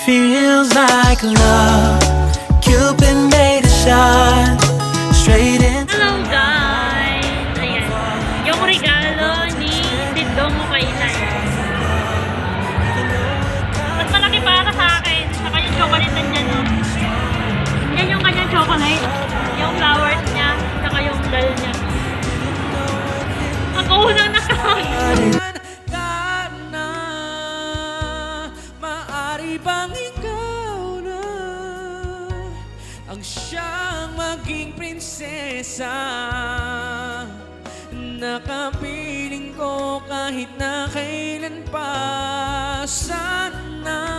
Feels like love. Cupid made a shot straight in. Hello guys! Ayan. Yung regalo ni Sidong mo kay Inay. Mas malaki para sa akin. Saka yung chocolate nandyan, no? Yan yung kanyang chocolate. Yung flowers niya. Saka yung dal niya. Ako unang nakahag. Maari bang ikaw na ang siyang maging prinsesa? Nakapiling ko kahit na kailan pa. Sana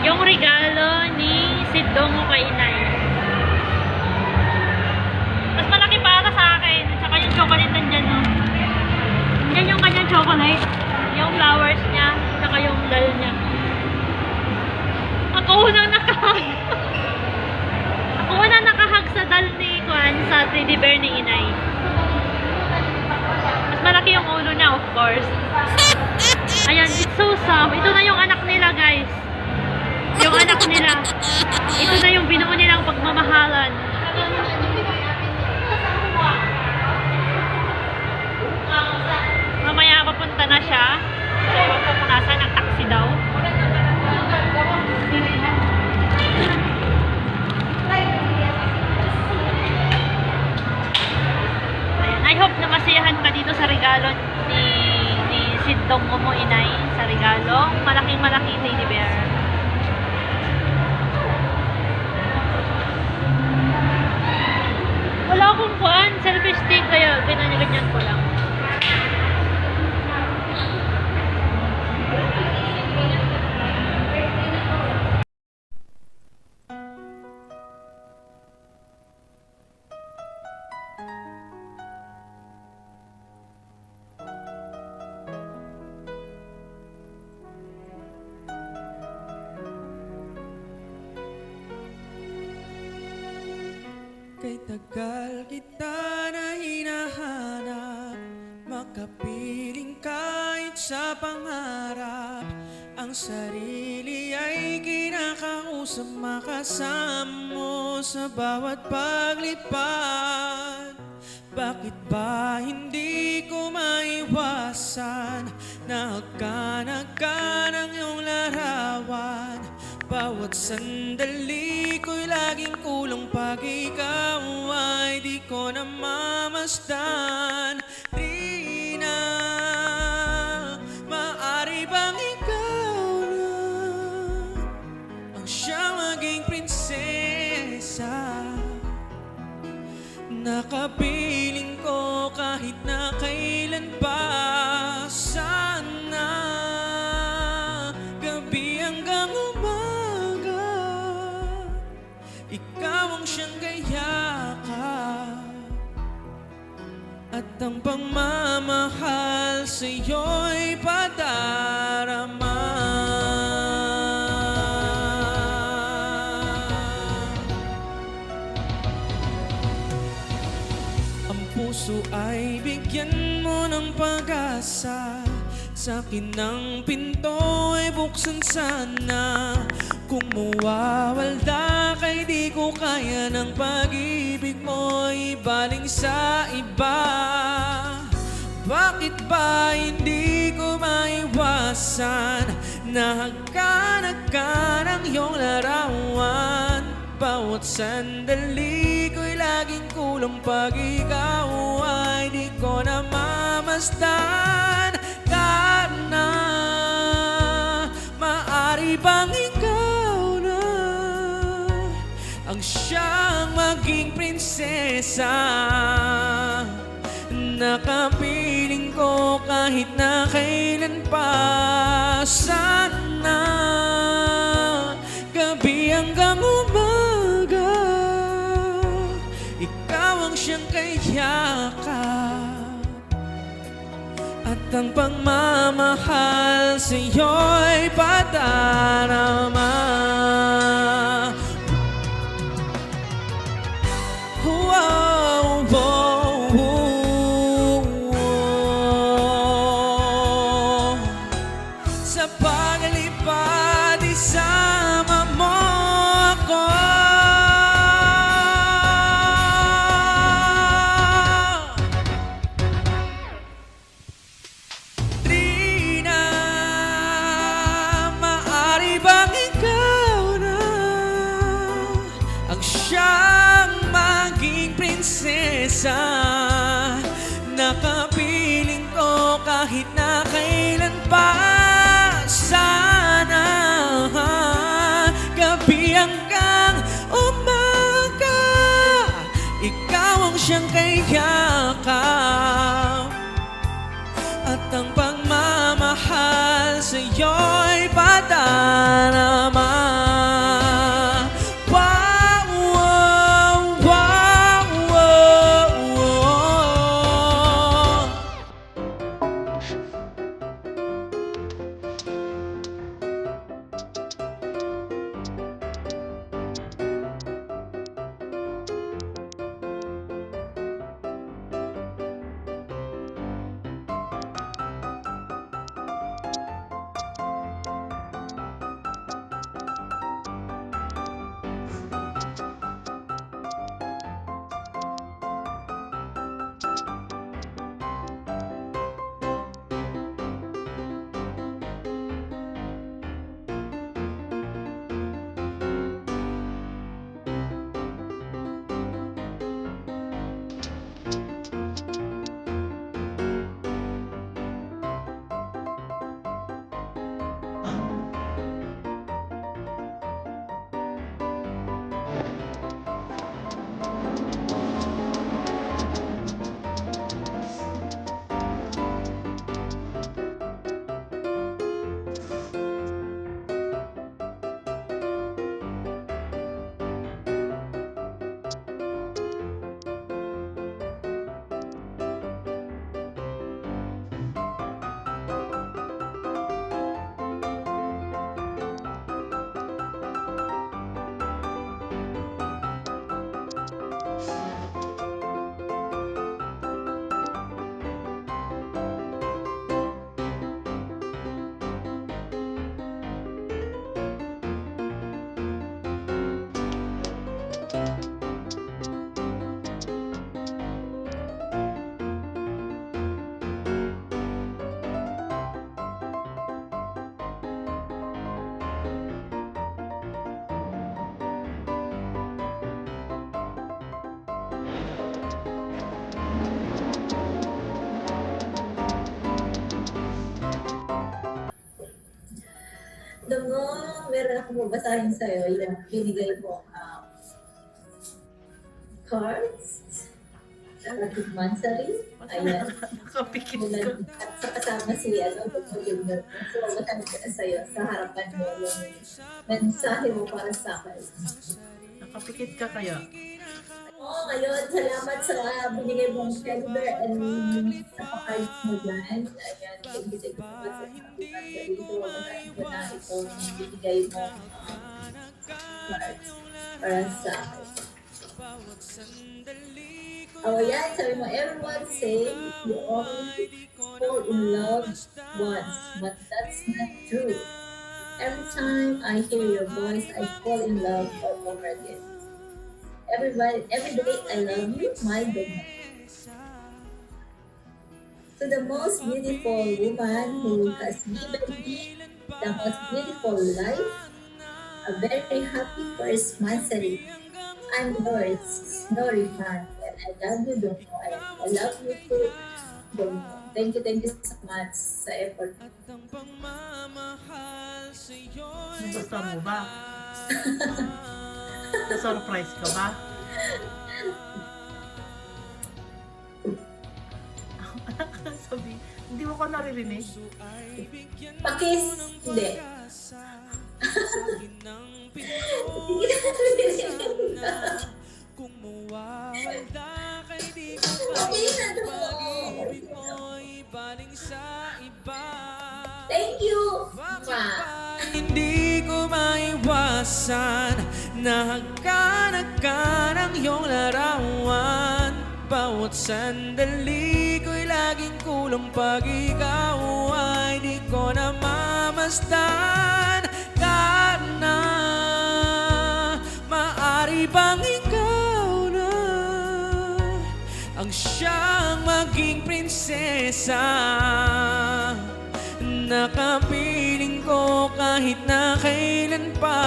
Yung regalo ni Sidong mo kay Inay. Mas malaki para sa akin. Saka yung chocolate nandyan, no? Yan yung kanyang chocolate. Yung flowers niya. Saka yung dal niya. Ako unang nakahag. Ako unang nakahag sa dal ni Kwan sa teddy bear ni Inay. Mas malaki yung ulo niya, of course. Ayan, it's so soft. Ito na yung anak nila, guys. Yung anak nila, ito na yung binuo nilang pagmamahalan. Mamaya papunta na siya. So, iwan ko kung nasa, nag-taxi daw. Ayan, I hope na masiyahan ka dito sa regalo ni Sidong mo Inay. Sa regalo, malaking-malaking teddy bear. Wala akong kuhaan, selfie stick, kaya pinaniganyan ko lang. kay tagal kita na hinahanap, makapiling kahit sa pangarap. Ang sarili ay kinakausap, makasama mo sa bawat paglipad. Bakit ba hindi ko maiwasan na hagkanag ka ng iyong larawan? Bawat sandali ko'y laging kulang pag ikaw ay di ko namamasdan. Di na maaari bang ikaw na ang siyang maging prinsesa? Nakapiling ko kahit na kailan pa. Sana gabi hanggang umaga ikaw ang siyang gayakap, at ang pagmamahal sa'yo'y padarama. Ang puso ay bigyan mo ng pag-asa, sa'kin ang pinto ay buksan sana. Kung mawawalda kay di ko kaya ng pag-ibig mo ibaling sa iba. Bakit ba hindi ko maiwasan na hagkanag ka ng iyong larawan? Bawat sandali ko'y laging kulang pag ikaw ay di ko na mamasdan ka na. Maari bang ikaw na ang siyang maging prinsesa? Nakapiling ko kahit na kailan pa. Sana gabi hanggang umaga ikaw ang siyang kayakap, at ang pagmamahal sa'yo'y padarama. Wow, wow, wow. Sa paglipad, isama mo ako. Trina, maari bang ikaw na ang siyang maging prinsesa? Nakapiling ko kahit na kailan pa. Sana gabi hanggang umaga ikaw ang siyang kayakap, at ang pagmamahal sa'yo'y padarama. Wow, wow, wow, wow, wow. Alam mo, meron akong babasahin sa'yo yung binigay mo cards, Rakit Mansari, ayan. Mula, at sa kasama si Junior. So, babasahin ko na sa'yo sa harapan mo yung mensahe mo para sa akin. Nakapikit ka kaya? Oo, ngayon, salamat sa binigay mong tender and sa pa-cards mo dyan. Ayan, thank you so much sa Happy Mansari. So, babasahin ko na itong binigay mong cards para sa akin. Oh, yeah, sabi mo, everyone say you only fall in love once, but that's not true. Every time I hear your voice, I fall in love all over again. Every day I love you, my goodness. to the most beautiful woman who has given me the most beautiful life, a very happy first monthsary. I'm yours, no refund. And I love you, don't know. I love you too, don't know. Thank you so much sa effort. Nagustuhan mo ba? Na-surprise ka ba? Sabi, hindi mo ko naririnig. Pakis, hindi. Okay na to. Thank you. Ma. Hindi ko maiwasan na hagkanan ang iyong larawan. Bawat sandali ko'y laging kulang pag ikaw ay di ko na mamasdan. Kana, maari bang ikaw na ang siyang maging prinsesa? Nakapiling ko kahit na kailan pa.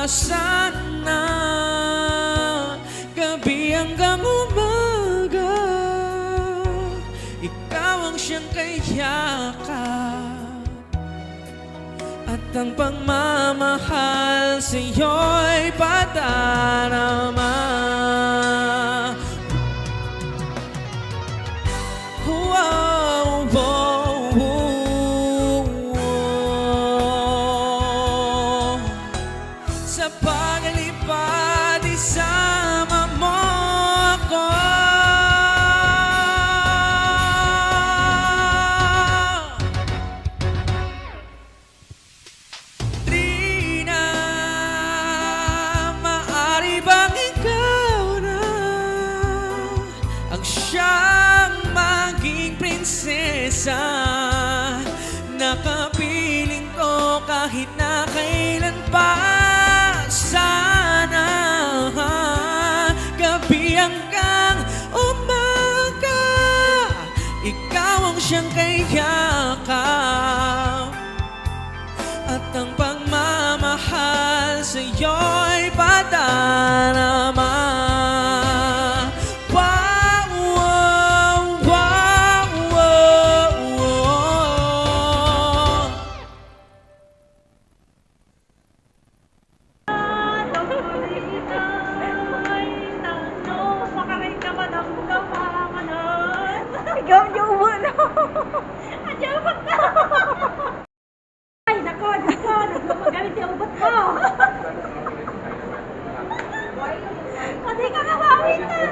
Sana gabi hanggang umaga ikaw ang siyang kayakap, at ang pagmamahal sa'yo'y padarama. Wow, wow, wow. Sa paglipad, isama mo ako. Trina, maari bang ikaw na ang siyang maging prinsesa? Nakapiling ko kahit na kailan pa. Sana gabi hanggang umaga ikaw ang siyang kayakap, at ang pagmamahal sa'yo'y padarama. Wow, wow, wow, wow, wow. Ikaw yung ubo na. Andiyan ubot na. Ay, nako. Nagmagamit yung ubot ko. Kasi ka nawawitan.